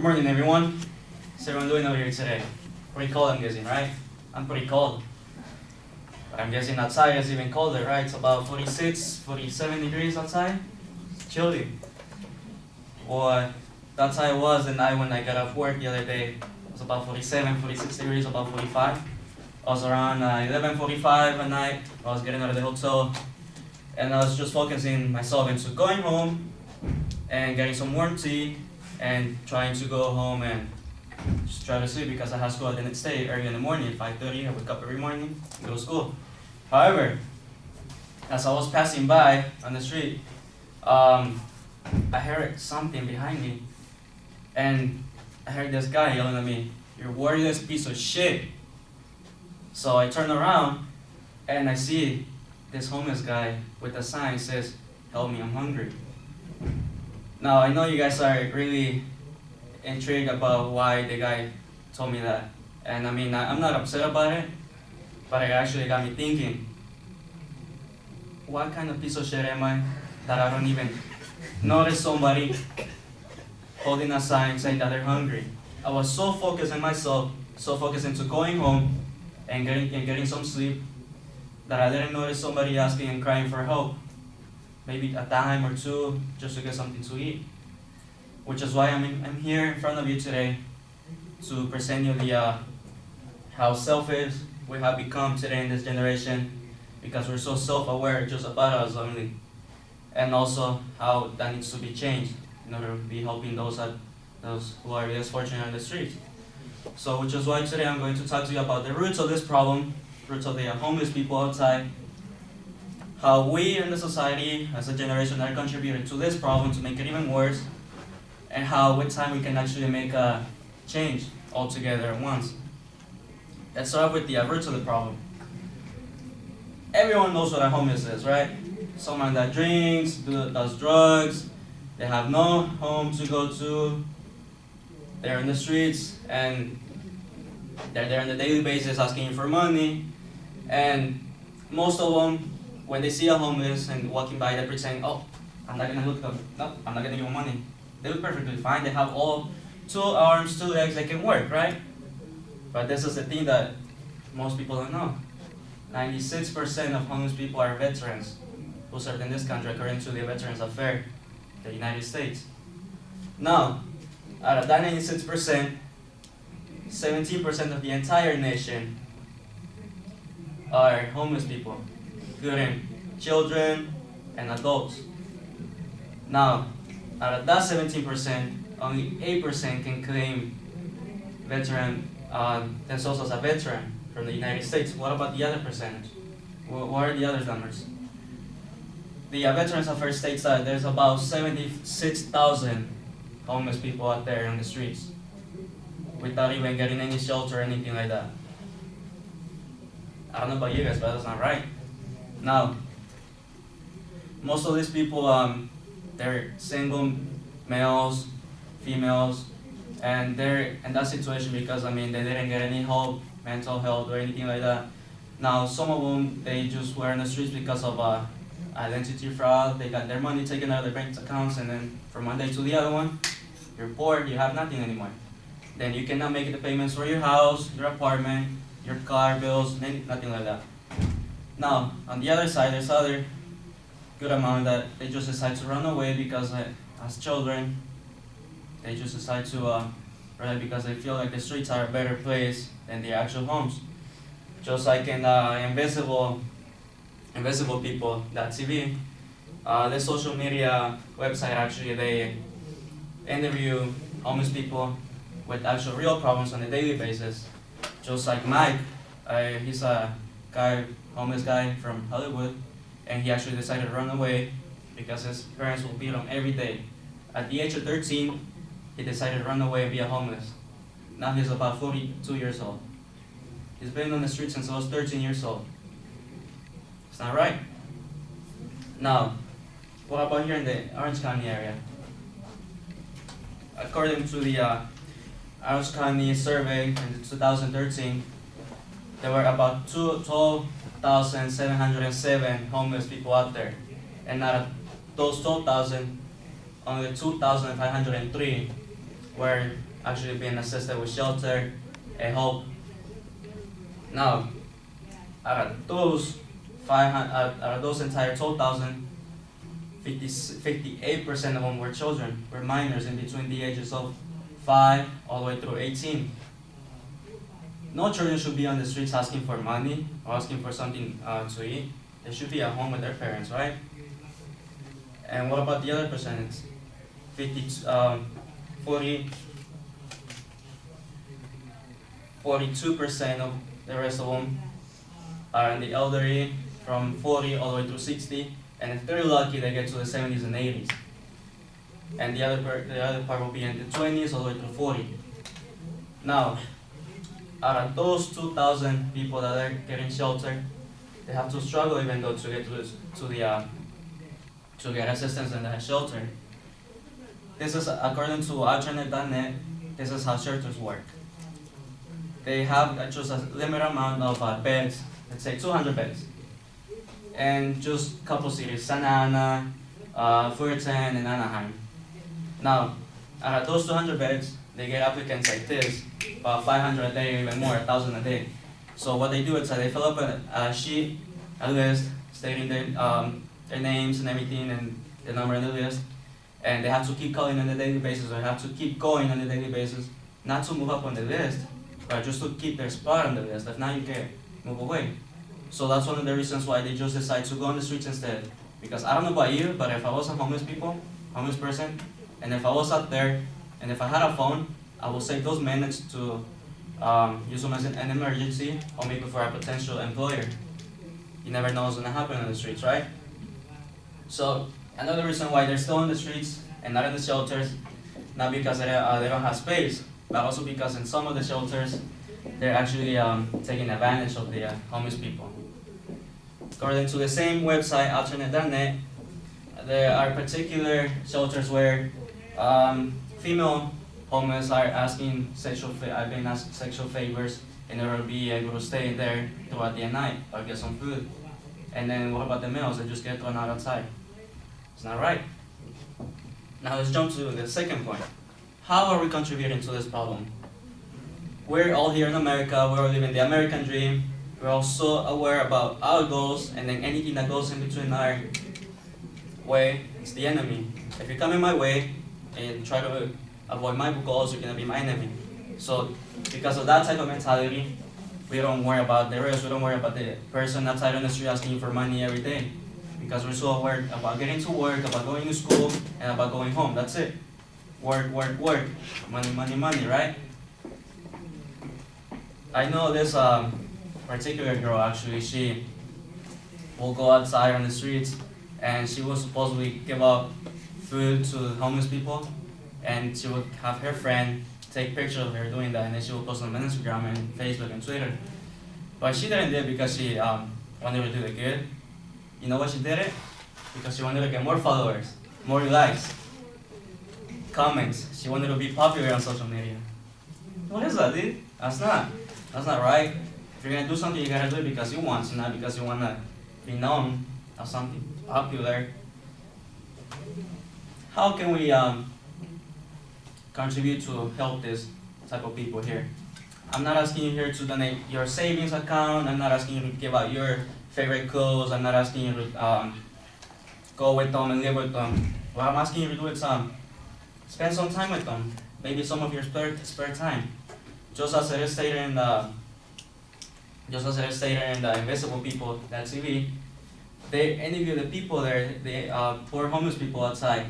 morning, everyone. How's everyone doing over here today? Pretty cold, I'm guessing, right? I'm pretty cold. But I'm guessing outside it's even colder, right? It's about 46, 47 degrees outside. It's chilly. Well, that's how it was the night when I got off work the other day. It was about 47, 46 degrees, about 45. I was around 11:45 at night. I was getting out of the hotel. And I was just focusing myself into going home and getting some warm tea and trying to go home and just try to sleep because I have school the next day early in the morning, 5:30. I wake up every morning, go to school. However, as I was passing by on the street, I heard something behind me, and I heard this guy yelling at me, "You're worthless piece of shit." So I turn around and I see this homeless guy with a sign that says, "Help me, I'm hungry." Now I know you guys are really intrigued about why the guy told me that. And I mean, I'm not upset about it, but it actually got me thinking, what kind of piece of shit am I that I don't even notice somebody holding a sign saying that they're hungry? I was so focused on myself, so focused into going home and getting some sleep, that I didn't notice somebody asking and crying for help. Maybe a dime or two just to get something to eat. Which is why I'm here in front of you today to present you how selfish we have become today in this generation, because we're so self-aware just about us only, and also how that needs to be changed in order to be helping those who are less fortunate on the streets. So which is why today I'm going to talk to you about the roots of this problem, roots of the homeless people outside, how we in the society as a generation are contributing to this problem to make it even worse, and how with time we can actually make a change altogether at once. Let's start with the roots of the problem. Everyone knows what a homeless is, right? Someone that drinks, does drugs, they have no home to go to, they're in the streets, and they're there on a daily basis asking for money. And most of them, when they see a homeless and walking by, they pretend, "Oh, I'm not gonna look them. No, I'm not gonna give them money." They look perfectly fine. They have all 2 arms, 2 legs. They can work, right? But this is the thing that most people don't know. 96% of homeless people are veterans who served in this country, according to the Veterans Affairs, the United States. Now, out of that 96%, 17% of the entire nation are homeless people, including children and adults. Now, out of that 17%, only 8% can claim themselves as a veteran from the United States. What about the other percentage? What are the other numbers? The Veterans Affairs states that there's about 76,000 homeless people out there on the streets without even getting any shelter or anything like that. I don't know about you guys, but that's not right. Now, most of these people, they're single males, females, and they're in that situation because, I mean, they didn't get any help, mental health or anything like that. Now, some of them, they just were in the streets because of identity fraud. They got their money taken out of their bank accounts, and then from one day to the other one, you're poor, you have nothing anymore. Then you cannot make the payments for your house, your apartment, your car bills, nothing like that. Now, on the other side, there's other good amount that they just decide to run away because as children, they just decide to run because they feel like the streets are a better place than their actual homes. Just like in Invisible People.tv, the social media website, actually, they interview homeless people with actual real problems on a daily basis. Just like Mike, he's a homeless guy from Hollywood, and he actually decided to run away because his parents will beat him every day. At the age of 13, he decided to run away and be a homeless. Now he's about 42 years old. He's been on the street since he was 13 years old. It's not right. Now, what about here in the Orange County area? According to the Orange County survey in 2013, there were about 12,707 homeless people out there. And out of those 12,000, only 2,503 were actually being assisted with shelter and help. Now, out of those 500, out of those entire 12,000, 58% of them were children, were minors in between the ages of 5 all the way through 18. No children should be on the streets asking for money or asking for something to eat. They should be at home with their parents, right? And what about the other percentage? 42% of the rest of them are in the elderly, from 40 all the way through 60. And if they're lucky, they get to the 70s and 80s. And the other part will be in the 20s all the way through 40. Now, out of those 2,000 people that are getting shelter, they have to struggle even though to get assistance in that shelter. This is according to alternate.net. This is how shelters work. They have just a limited amount of beds, let's say 200 beds, and just a couple cities, Santa Ana, Fullerton, and Anaheim. Now, out of those 200 beds, they get applicants like this, about 500 a day, or even more, 1,000 a day. So what they do is they fill up a sheet, a list, stating their names and everything, and the number in the list, and they have to keep calling on a daily basis, or have to keep going on a daily basis, not to move up on the list, but just to keep their spot on the list. If not, you can move away. So that's one of the reasons why they just decide to go on the streets instead. Because I don't know about you, but if I was a homeless person, and if I was out there, and if I had a phone, I would save those minutes to use them as an emergency, or maybe for a potential employer. You never know what's gonna happen on the streets, right? So another reason why they're still on the streets and not in the shelters, not because they don't have space, but also because in some of the shelters, they're actually taking advantage of the homeless people. According to the same website, alternate.net, there are particular shelters where female homeless are asking sexual favors in order to be able to stay there throughout the night or get some food. And then what about the males? They just get thrown out outside. It's not right. Now let's jump to the second point. How are we contributing to this problem? We're all here in America, we're all living the American dream, we're all so aware about our goals, and then anything that goes in between our way is the enemy. If you come in my way and try to avoid my goals, you're gonna be my enemy. So because of that type of mentality, we don't worry about the rest, we don't worry about the person outside on the street asking you for money every day. Because we're so aware about getting to work, about going to school, and about going home, that's it. Work, work, work. Money, money, money, right? I know this particular girl, actually, she will go outside on the streets, and she will supposedly give out food to homeless people, and she would have her friend take pictures of her doing that, and then she will post them on Instagram and Facebook and Twitter. But she didn't do it because she wanted to do it good. You know what she did it? Because she wanted to get more followers, more likes, comments. She wanted to be popular on social media. What is that, dude? That's not right. If you're gonna do something, you gotta do it because you want to, not because you wanna be known as something popular. How can we contribute to help this type of people here? I'm not asking you here to donate your savings account. I'm not asking you to give out your favorite clothes. I'm not asking you to go with them and live with them. What I'm asking you to do is spend some time with them. Maybe some of your spare time. Just as it is stated in the Invisible People, that TV, they interview the people there, the poor homeless people outside.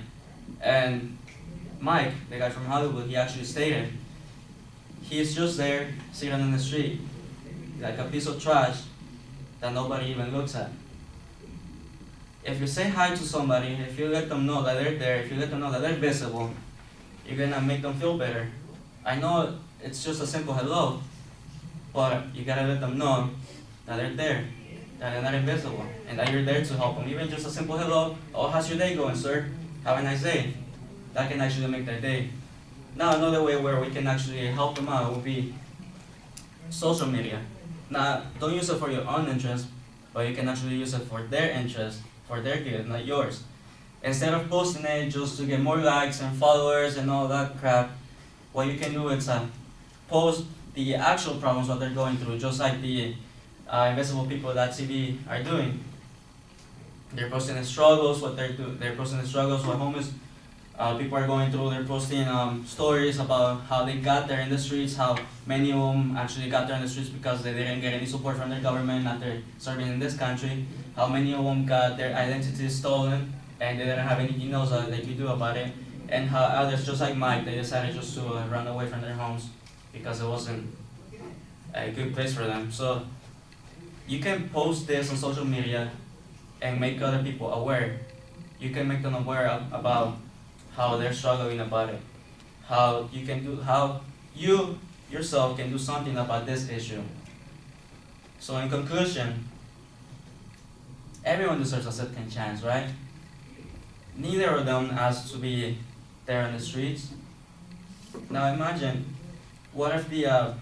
And Mike, the guy from Hollywood, he actually stated, he's just there sitting on the street, like a piece of trash that nobody even looks at. If you say hi to somebody, if you let them know that they're there, if you let them know that they're visible, you're gonna make them feel better. I know it's just a simple hello, but you gotta let them know that they're there, that they're not invisible, and that you're there to help them. Even just a simple hello, oh, how's your day going, sir? Have a nice day. That can actually make their day. Now another way where we can actually help them out would be social media. Now, don't use it for your own interest, but you can actually use it for their interest, for their good, not yours. Instead of posting it just to get more likes and followers and all that crap, what you can do is post the actual problems what they're going through, just like the invisible people that TV are doing. They're posting the struggles, what they're posting the struggles, what homeless people are going through. They're posting stories about how they got there in the streets, how many of them actually got there in the streets because they didn't get any support from their government after serving in this country. How many of them got their identities stolen and they didn't have anything else that they could do about it. And how others, just like Mike, they decided just to run away from their homes because it wasn't a good place for them. So you can post this on social media and make other people aware. You can make them aware about how they're struggling about it, how you yourself can do something about this issue. So in conclusion, everyone deserves a second chance, right? Neither of them asked to be there in the streets. Now imagine, what if the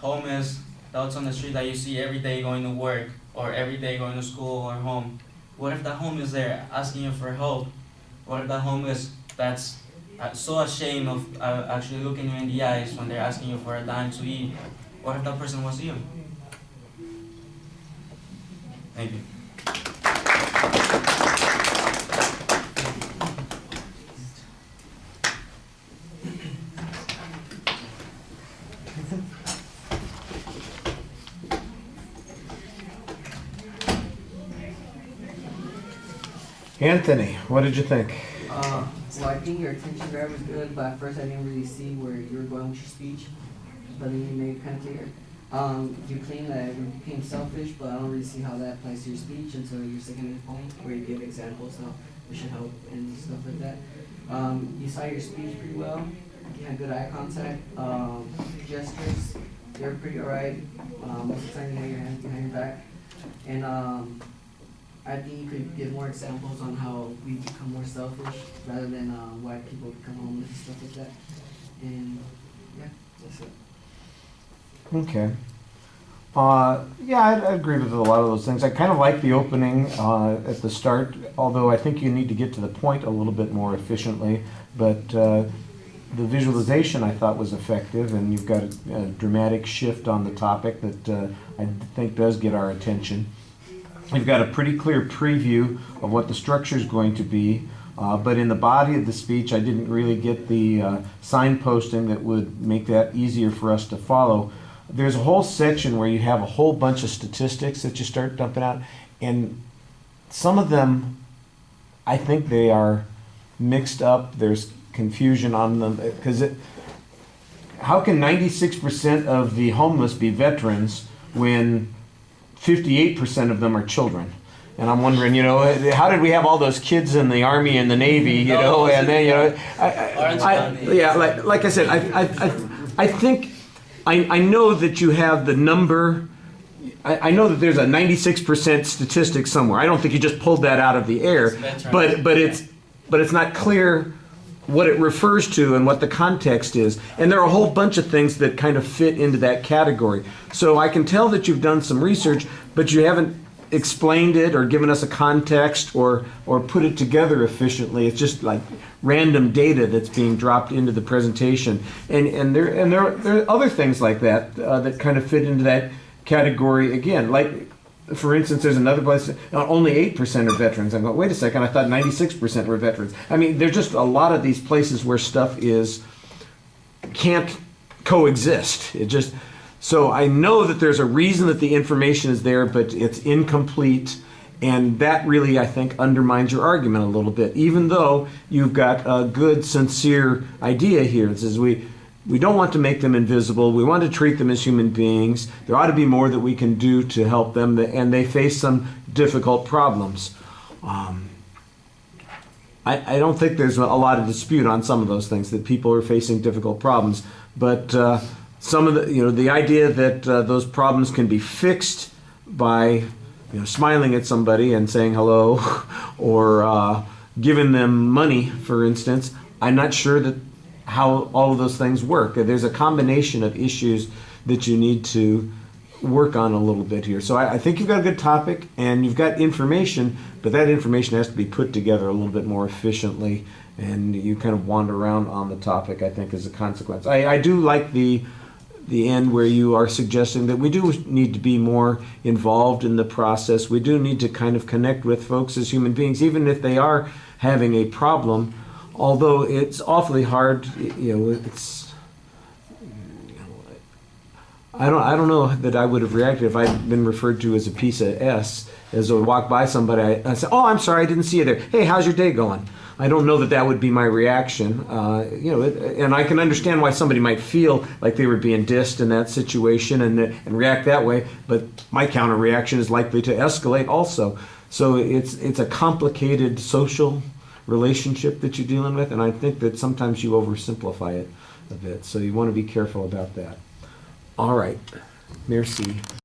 homeless that's on the street that you see every day going to work or every day going to school or home, what if that homeless there asking you for help? What if that homeless that's so ashamed of actually looking you in the eyes when they're asking you for a dime to eat? What if that person was you? Thank you. Anthony, what did you think? Well, I think your attention grab was good, but at first I didn't really see where you were going with your speech. But then you made it kind of clear. You claim that you became selfish, but I don't really see how that applies to your speech until your second point, where you give examples how we should help and stuff like that. You saw your speech pretty well. You had good eye contact. Gestures, they were pretty alright. Most of the time you had your hands behind your back. And I think you could give more examples on how we become more selfish rather than why people become homeless and stuff like that. And yeah, that's it. Okay. Yeah, I agree with a lot of those things. I kind of like the opening at the start, although I think you need to get to the point a little bit more efficiently. But the visualization I thought was effective, and you've got a dramatic shift on the topic that I think does get our attention. You've got a pretty clear preview of what the structure is going to be, but in the body of the speech, I didn't really get the signposting that would make that easier for us to follow. There's a whole section where you have a whole bunch of statistics that you start dumping out, and some of them, I think they are mixed up. There's confusion on them, because how can 96% of the homeless be veterans when 58% of them are children? And I'm wondering, how did we have all those kids in the Army and the Navy, and then, like I said, I think, I know that you have the number, I know that there's a 96% statistic somewhere. I don't think you just pulled that out of the air, but it's not clear what it refers to and what the context is. And there are a whole bunch of things that kind of fit into that category. So I can tell that you've done some research, but you haven't explained it or given us a context or put it together efficiently. It's just like random data that's being dropped into the presentation. And there are other things like that that kind of fit into that category again. Like, for instance, there's another place, only 8% are veterans. I'm going, wait a second, I thought 96% were veterans. I mean, there's just a lot of these places where stuff can't coexist. So I know that there's a reason that the information is there, but it's incomplete, and that really, I think, undermines your argument a little bit, even though you've got a good, sincere idea here. It says we don't want to make them invisible. We want to treat them as human beings. There ought to be more that we can do to help them, and they face some difficult problems. I don't think there's a lot of dispute on some of those things, that people are facing difficult problems, but some of the idea that those problems can be fixed by smiling at somebody and saying hello, or giving them money, for instance, I'm not sure that how all of those things work. There's a combination of issues that you need to work on a little bit here. So I think you've got a good topic and you've got information, but that information has to be put together a little bit more efficiently, and you kind of wander around on the topic, I think, as a consequence. I do like the end where you are suggesting that we do need to be more involved in the process. We do need to kind of connect with folks as human beings, even if they are having a problem, although it's awfully hard, I don't know that I would have reacted if I'd been referred to as a piece of S. As I walk by somebody, I say, "Oh, I'm sorry, I didn't see you there. Hey, how's your day going?" I don't know that that would be my reaction. And I can understand why somebody might feel like they were being dissed in that situation and react that way. But my counter reaction is likely to escalate also. So it's a complicated social relationship that you're dealing with, and I think that sometimes you oversimplify it a bit. So you want to be careful about that. All right. Merci.